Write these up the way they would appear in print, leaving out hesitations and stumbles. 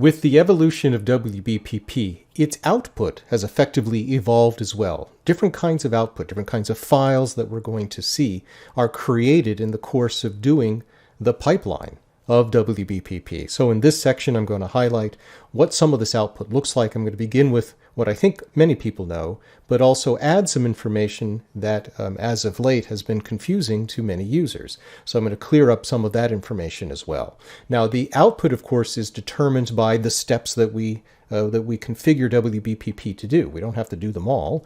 With the evolution of WBPP, its output has effectively evolved as well. Different kinds of output, different kinds of files that we're going to see are created in the course of doing the pipeline of WBPP. So in this section, I'm going to highlight what some of this output looks like. I'm going to begin with what I think many people know, but also add some information that, as of late, has been confusing to many users. So I'm going to clear up some of that information as well. Now, the output, of course, is determined by the steps that we configure WBPP to do. We don't have to do them all.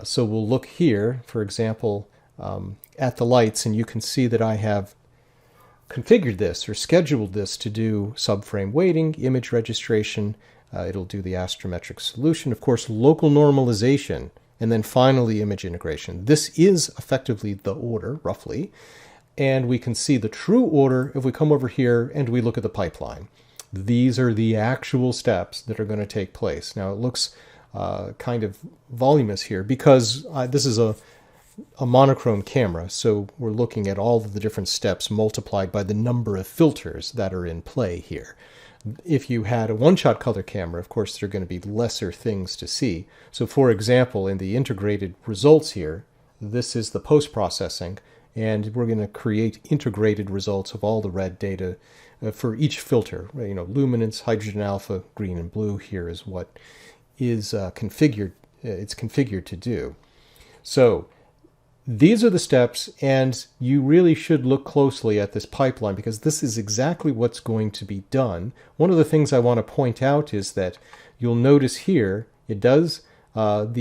So we'll look here, for example, at the lights, and you can see that I have configured this or scheduled this to do subframe weighting, image registration. It'll do the astrometric solution, of course, local normalization, and then finally image integration. This is effectively the order, roughly, and we can see the true order if we come over here and we look at the pipeline. These are the actual steps that are going to take place. Now, it looks kind of voluminous here because this is a monochrome camera, so we're looking at all of the different steps multiplied by the number of filters that are in play here. If you had a one-shot color camera, of course, there are going to be lesser things to see. So for example, in the integrated results here, this is the post-processing, and we're going to create integrated results of all the red data for each filter. You know, luminance, hydrogen alpha, green and blue here is what is configured. It's configured to do. So these are the steps, and you really should look closely at this pipeline because this is exactly what's going to be done. One of the things I want to point out is that you'll notice here it does first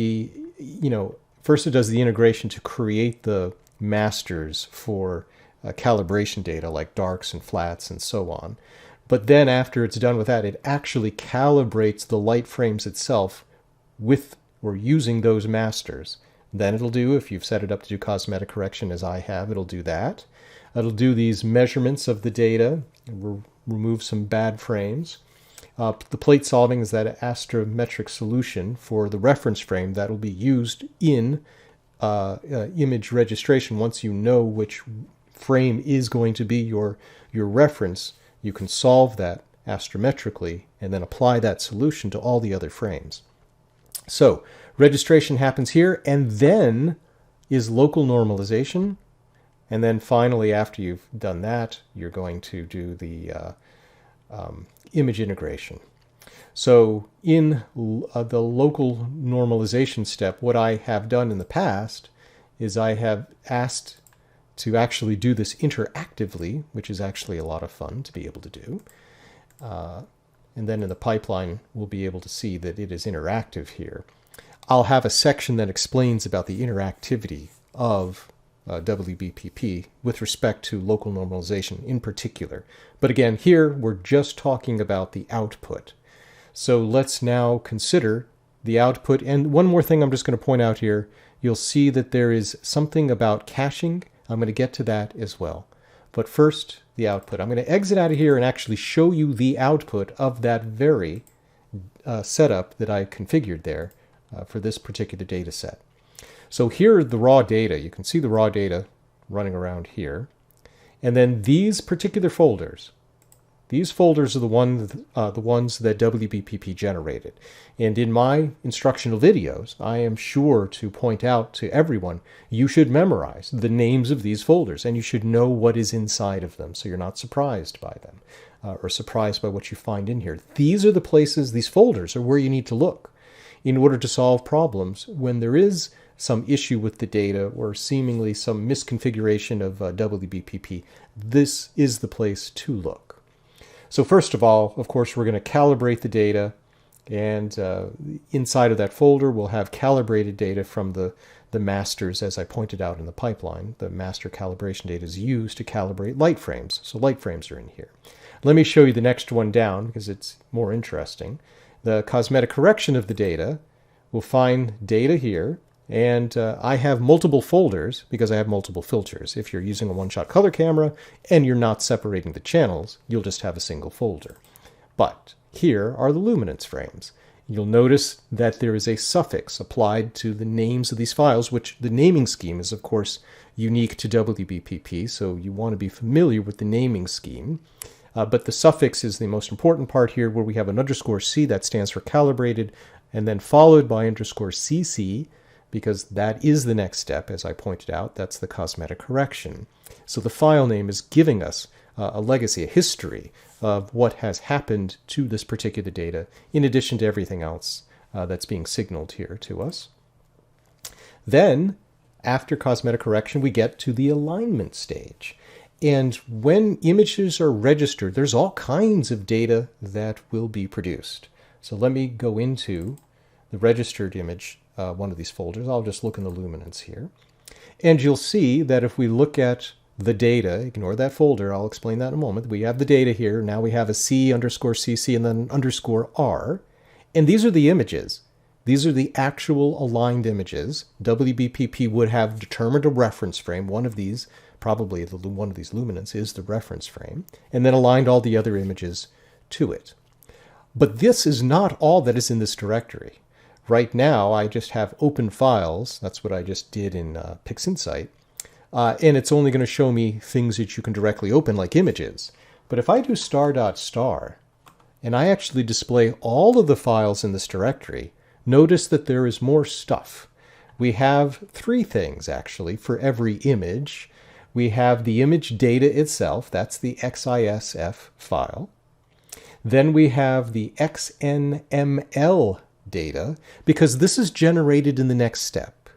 it does the integration to create the masters for calibration data like darks and flats and so on. But then after it's done with that, it actually calibrates the light frames itself with or using those masters. Then it'll do, if you've set it up to do cosmetic correction as I have, it'll do that. It'll do these measurements of the data, remove some bad frames. The plate solving is that astrometric solution for the reference frame that will be used in image registration. Once you know which frame is going to be your reference, you can solve that astrometrically and then apply that solution to all the other frames. So registration happens here, and then is local normalization. And then finally, after you've done that, you're going to do the image integration. So in the local normalization step, what I have done in the past is I have asked to actually do this interactively, which is actually a lot of fun to be able to do. And then in the pipeline, we'll be able to see that it is interactive here. I'll have a section that explains about the interactivity of WBPP with respect to local normalization in particular. But again, here we're just talking about the output. So let's now consider the output. And one more thing I'm just going to point out here. You'll see that there is something about caching. I'm going to get to that as well. But first, the output. I'm going to exit out of here and actually show you the output of that very setup that I configured there for this particular data set. So here are the raw data. You can see the raw data running around here. And then these particular folders, these folders are the ones that WBPP generated. And in my instructional videos, I am sure to point out to everyone, you should memorize the names of these folders, and you should know what is inside of them so you're not surprised by them or surprised by what you find in here. These are the places, these folders are where you need to look in order to solve problems when there is some issue with the data or seemingly some misconfiguration of WBPP. This is the place to look. So first of all, of course, we're going to calibrate the data, and inside of that folder we'll have calibrated data from the masters, as I pointed out in the pipeline. The master calibration data is used to calibrate light frames, so light frames are in here. Let me show you the next one down because it's more interesting. The cosmetic correction of the data will find data here, and I have multiple folders because I have multiple filters. If you're using a one-shot color camera and you're not separating the channels, you'll just have a single folder. But here are the luminance frames. You'll notice that there is a suffix applied to the names of these files, which the naming scheme is, of course, unique to WBPP, so you want to be familiar with the naming scheme. But the suffix is the most important part here, where we have an underscore C that stands for calibrated, and then followed by underscore CC, because that is the next step, as I pointed out. That's the cosmetic correction. So the file name is giving us a legacy, a history of what has happened to this particular data, in addition to everything else that's being signaled here to us. Then, after cosmetic correction, we get to the alignment stage. And when images are registered, there's all kinds of data that will be produced. So let me go into the registered image, one of these folders. I'll just look in the luminance here. And you'll see that if we look at the data, ignore that folder, I'll explain that in a moment. We have the data here. Now we have a C underscore CC and then underscore R. And these are the images. These are the actual aligned images. WBPP would have determined a reference frame. One of these, probably one of these luminance, is the reference frame, and then aligned all the other images to it. But this is not all that is in this directory. Right now, I just have open files. That's what I just did in PixInsight. And it's only going to show me things that you can directly open, like images. But if I do star.star, and I actually display all of the files in this directory, notice that there is more stuff. We have three things, actually, for every image. We have the image data itself. That's the XISF file. Then we have the XNML data, because this is generated in the next step.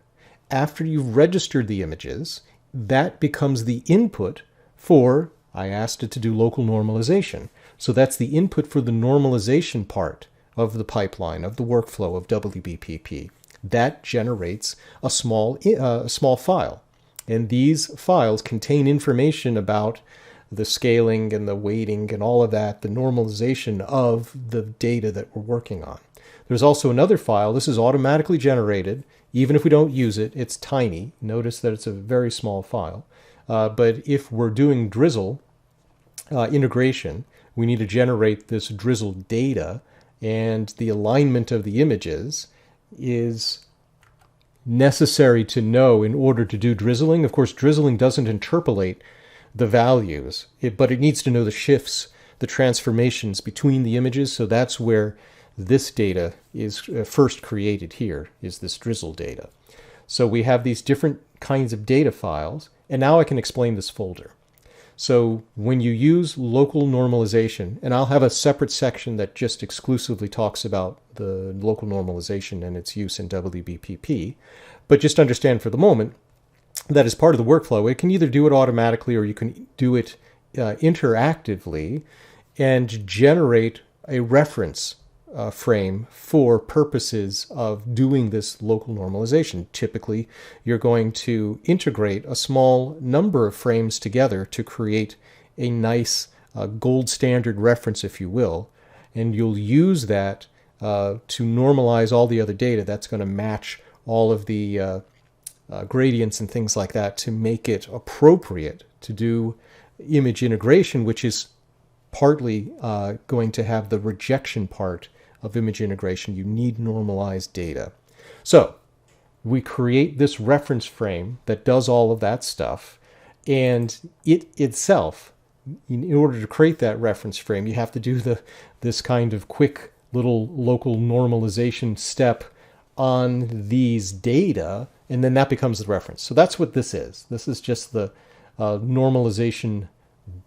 After you've registered the images, that becomes the input for, I asked it to do local normalization. So that's the input for the normalization part of the pipeline, of the workflow of WBPP. That generates a small file. And these files contain information about the scaling and the weighting and all of that, the normalization of the data that we're working on. There's also another file. This is automatically generated. Even if we don't use it, it's tiny. Notice that it's a very small file. But if we're doing drizzle integration, we need to generate this drizzle data, and the alignment of the images is necessary to know in order to do drizzling. Of course, drizzling doesn't interpolate the values, but it needs to know the shifts, the transformations between the images. So that's where this data is first created here, is this drizzle data. So we have these different kinds of data files, and now I can explain this folder. So when you use local normalization, and I'll have a separate section that just exclusively talks about the local normalization and its use in WBPP, but just understand for the moment that as part of the workflow, it can either do it automatically or you can do it interactively and generate a reference frame for purposes of doing this local normalization. Typically, you're going to integrate a small number of frames together to create a nice gold standard reference, if you will, and you'll use that to normalize all the other data. That's going to match all of the gradients and things like that to make it appropriate to do image integration, which is partly going to have the rejection part of image integration. You need normalized data. So we create this reference frame that does all of that stuff, and it itself, in order to create that reference frame, you have to do this kind of quick little local normalization step on these data, and then that becomes the reference. So that's what this is. This is just the normalization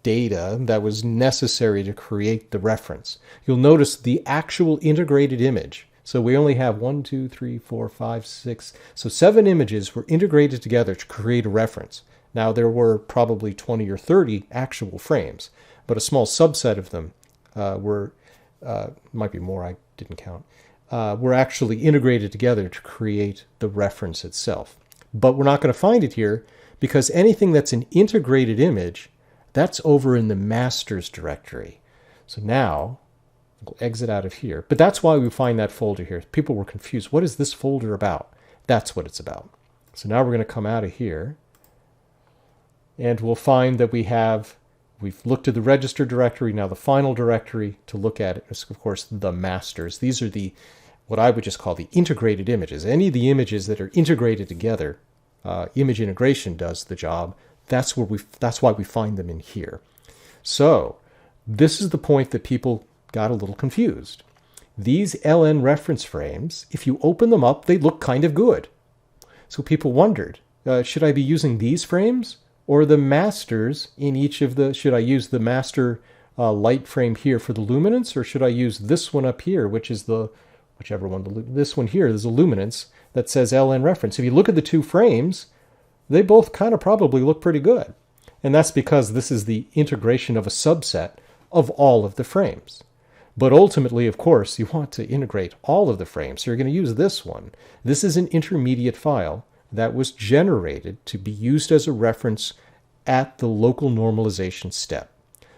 data that was necessary to create the reference. You'll notice the actual integrated image. So we only have 1, 2, 3, 4, 5, 6. So 7 images were integrated together to create a reference. Now there were probably 20 or 30 actual frames, but a small subset of them might be more, I didn't count, were actually integrated together to create the reference itself. But we're not going to find it here because anything that's an integrated image, that's over in the masters directory. So now we'll exit out of here. But that's why we find that folder here. People were confused. What is this folder about? That's what it's about. So now we're going to come out of here, and we'll find that we've looked at the register directory. Now the final directory to look at is, of course, the masters. These are what I would just call the integrated images. Any of the images that are integrated together, image integration does the job. That's why we find them in here. So This is the point that people got a little confused. These LN reference frames, if you open them up, they look kind of good. So people wondered, should I be using these frames or the masters in each of the, should I use the master light frame here for the luminance, or should I use this one up here, which is the, whichever one, this one here, there's a luminance that says LN reference. If you look at the two frames, they both kind of probably look pretty good. And that's because this is the integration of a subset of all of the frames. But ultimately, of course, you want to integrate all of the frames. So you're going to use this one. This is an intermediate file that was generated to be used as a reference at the local normalization step.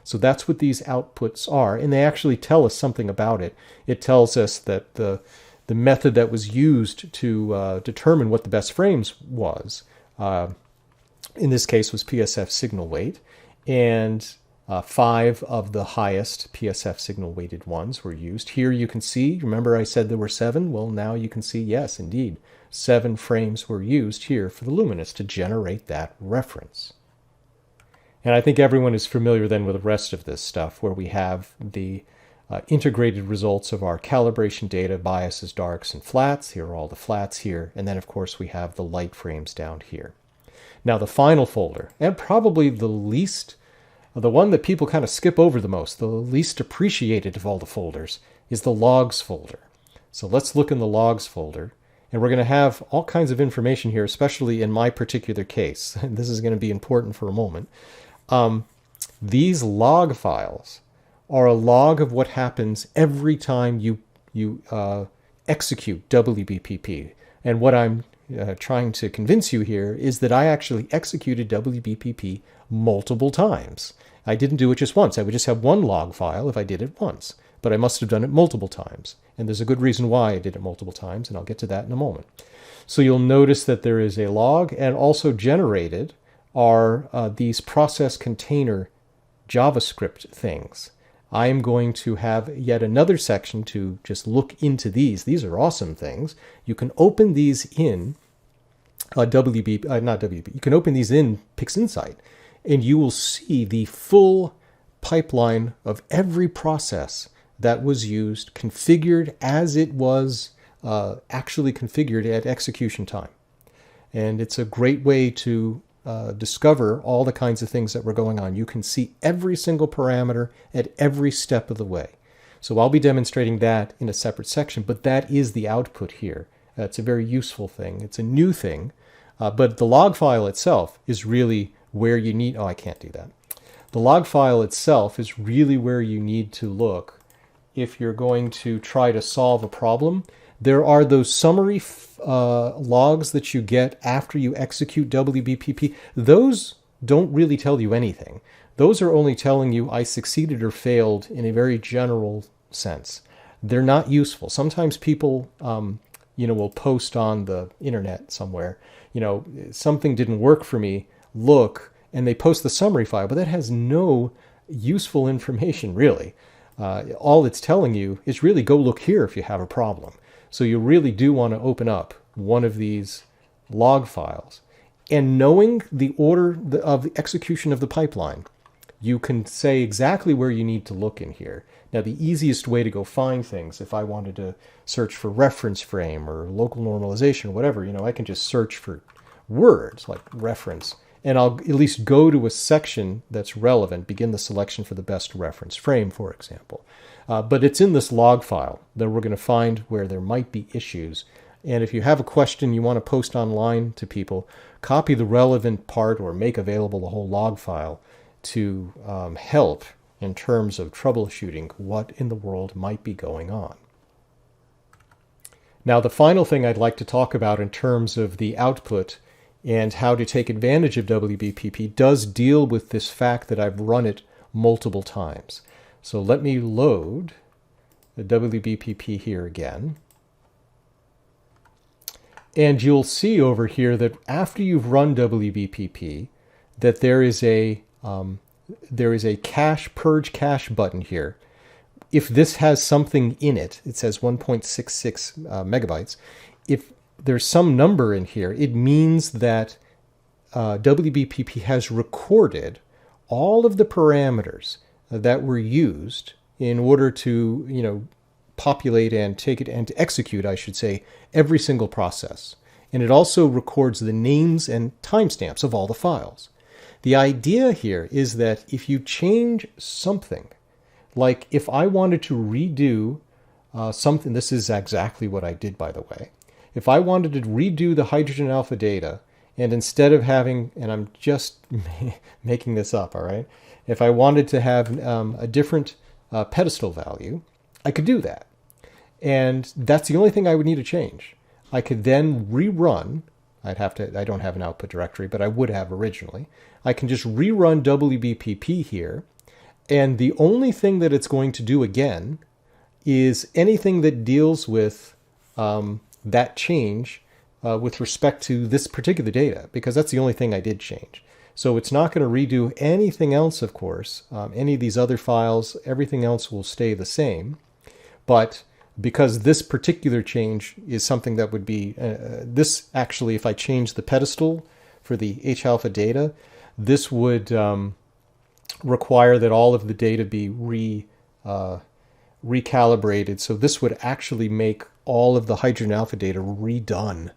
So that's what these outputs are, and they actually tell us something about it. It tells us that the method that was used to determine what the best frames was, in this case was PSF signal weight, and 5 of the highest PSF signal weighted ones were used. Here you can see, remember I said there were 7? Well, now you can see, yes, indeed, 7 frames were used here for the luminance to generate that reference. And I think everyone is familiar then with the rest of this stuff, where we have the integrated results of our calibration data, biases, darks, and flats. Here are all the flats here. And then, of course, we have the light frames down here. Now, the final folder, and probably the least, the one that people kind of skip over the most, the least appreciated of all the folders, is the logs folder. So let's look in the logs folder. And we're going to have all kinds of information here, especially in my particular case. This is going to be important for a moment. These log files are a log of what happens every time you execute WBPP. And what I'm trying to convince you here is that I actually executed WBPP multiple times. I didn't do it just once. I would just have one log file if I did it once, but I must have done it multiple times. And there's a good reason why I did it multiple times, and I'll get to that in a moment. So you'll notice that there is a log, and also generated are these process container JavaScript things. I am going to have yet another section to just look into these. These are awesome things. You can open these in you can open these in PixInsight, and you will see the full pipeline of every process that was used, configured as it was actually configured at execution time. And it's a great way to discover all the kinds of things that were going on. You can see every single parameter at every step of the way. So I'll be demonstrating that in a separate section, but that is the output here. It's a very useful thing. It's a new thing, but the log file itself is really where you need, oh, I can't do that. The log file itself is really where you need to look if you're going to try to solve a problem. There are those summary logs that you get after you execute WBPP. Those don't really tell you anything. Those are only telling you I succeeded or failed in a very general sense. They're not useful. Sometimes people, will post on the internet somewhere, something didn't work for me, look, and they post the summary file, but that has no useful information, really. All it's telling you is really go look here if you have a problem. So you really do want to open up one of these log files. And knowing the order of the execution of the pipeline, you can say exactly where you need to look in here. Now, the easiest way to go find things, if I wanted to search for reference frame or local normalization or whatever, I can just search for words like reference, and I'll at least go to a section that's relevant, begin the selection for the best reference frame, for example. But it's in this log file that we're going to find where there might be issues. And if you have a question you want to post online to people, copy the relevant part or make available the whole log file to help in terms of troubleshooting what in the world might be going on. Now, the final thing I'd like to talk about in terms of the output and how to take advantage of WBPP does deal with this fact that I've run it multiple times. So let me load the WBPP here again. And you'll see over here that after you've run WBPP, that there is a purge cache button here. If this has something in it, it says 1.66 megabytes. If there's some number in here, it means that WBPP has recorded all of the parameters that were used in order to, populate and take it and to execute, I should say, every single process. And it also records the names and timestamps of all the files. The idea here is that if you change something, like if I wanted to redo something, this is exactly what I did, by the way. If I wanted to redo the hydrogen alpha data, and instead of having, and I'm just making this up, all right? If I wanted to have a different pedestal value, I could do that. And that's the only thing I would need to change. I could then rerun, I don't have an output directory, but I would have originally. I can just rerun WBPP here, and the only thing that it's going to do again is anything that deals with that change with respect to this particular data, because that's the only thing I did change. So it's not going to redo anything else, of course. Any of these other files, everything else will stay the same. But because this particular change is something that would be, this actually, if I change the pedestal for the H-alpha data, this would require that all of the data be recalibrated. So this would actually make all of the hydrogen alpha data redone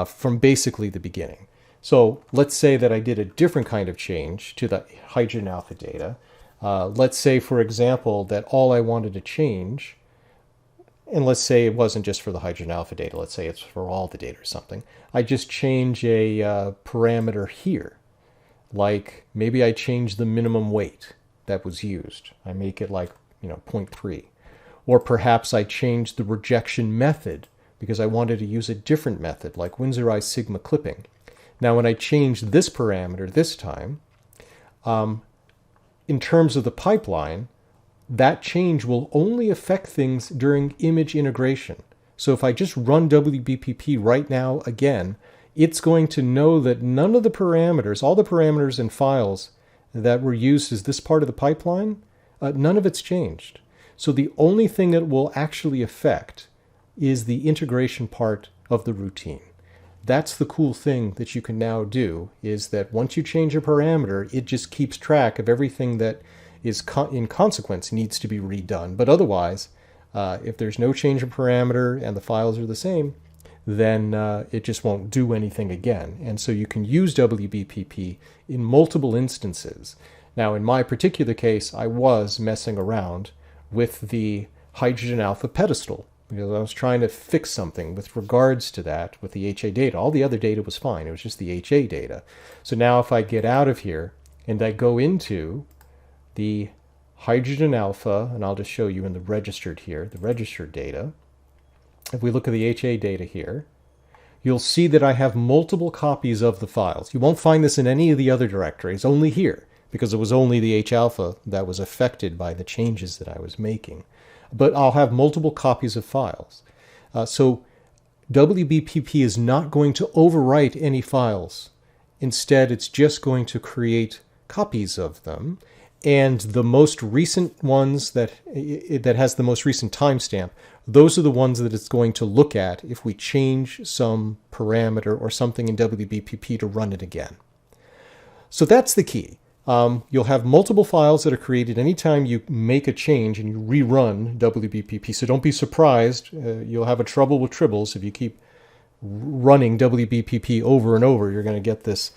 from basically the beginning. So let's say that I did a different kind of change to the hydrogen alpha data. Let's say, for example, that all I wanted to change, and let's say it wasn't just for the hydrogen alpha data, let's say it's for all the data or something. I just change a parameter here. Like maybe I change the minimum weight that was used. I make it like, 0.3. Or perhaps I change the rejection method because I wanted to use a different method, like Winsorized sigma clipping. Now, when I change this parameter this time, in terms of the pipeline, that change will only affect things during image integration. So if I just run WBPP right now again, it's going to know that none of the parameters, all the parameters and files that were used as this part of the pipeline, none of it's changed. So the only thing it will actually affect is the integration part of the routine. That's the cool thing that you can now do, is that once you change a parameter, it just keeps track of everything that is in consequence needs to be redone. But otherwise, if there's no change in parameter and the files are the same, then it just won't do anything again. And so you can use WBPP in multiple instances. Now, in my particular case, I was messing around with the hydrogen alpha pedestal because I was trying to fix something with regards to that with the HA data. All the other data was fine. It was just the HA data. So now if I get out of here and I go into the hydrogen alpha, and I'll just show you in the registered here, the registered data. If we look at the HA data here, you'll see that I have multiple copies of the files. You won't find this in any of the other directories, only here, because it was only the H-alpha that was affected by the changes that I was making. But I'll have multiple copies of files. So WBPP is not going to overwrite any files. Instead, it's just going to create copies of them. And the most recent ones that has the most recent timestamp, those are the ones that it's going to look at if we change some parameter or something in WBPP to run it again. So that's the key. You'll have multiple files that are created anytime you make a change and you rerun WBPP. So don't be surprised. You'll have a trouble with tribbles if you keep running WBPP over and over. You're going to get this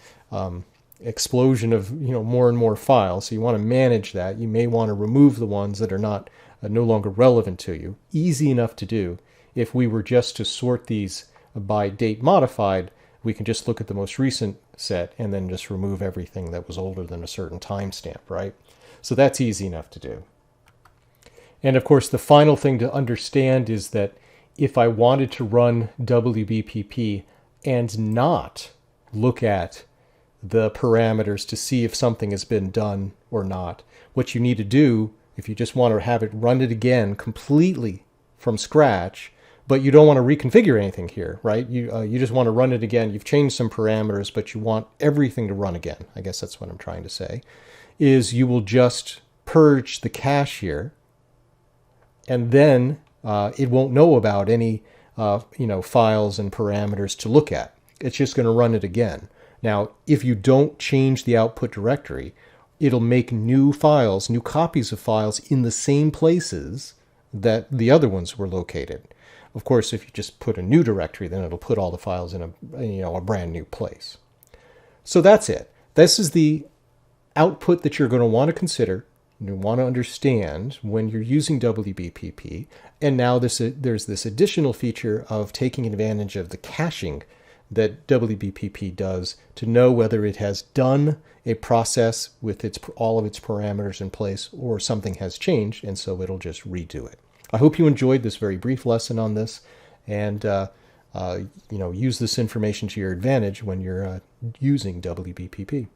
explosion of more and more files. So you want to manage that. You may want to remove the ones that are no longer relevant to you. Easy enough to do. If we were just to sort these by date modified, we can just look at the most recent set and then just remove everything that was older than a certain timestamp, right? So that's easy enough to do. And of course, the final thing to understand is that if I wanted to run WBPP and not look at the parameters to see if something has been done or not, what you need to do, if you just want to have it run it again completely from scratch, but you don't want to reconfigure anything here, right? You just want to run it again. You've changed some parameters, but you want everything to run again. I guess that's what I'm trying to say, is you will just purge the cache here, and then it won't know about any files and parameters to look at. It's just going to run it again. Now, if you don't change the output directory, it'll make new files, new copies of files in the same places that the other ones were located. Of course, if you just put a new directory, then it'll put all the files in a brand new place. So that's it. This is the output that you're going to want to consider, you want to understand when you're using WBPP. And now there's this additional feature of taking advantage of the caching that WBPP does to know whether it has done a process with all of its parameters in place or something has changed, and so it'll just redo it. I hope you enjoyed this very brief lesson on this, and use this information to your advantage when you're using WBPP.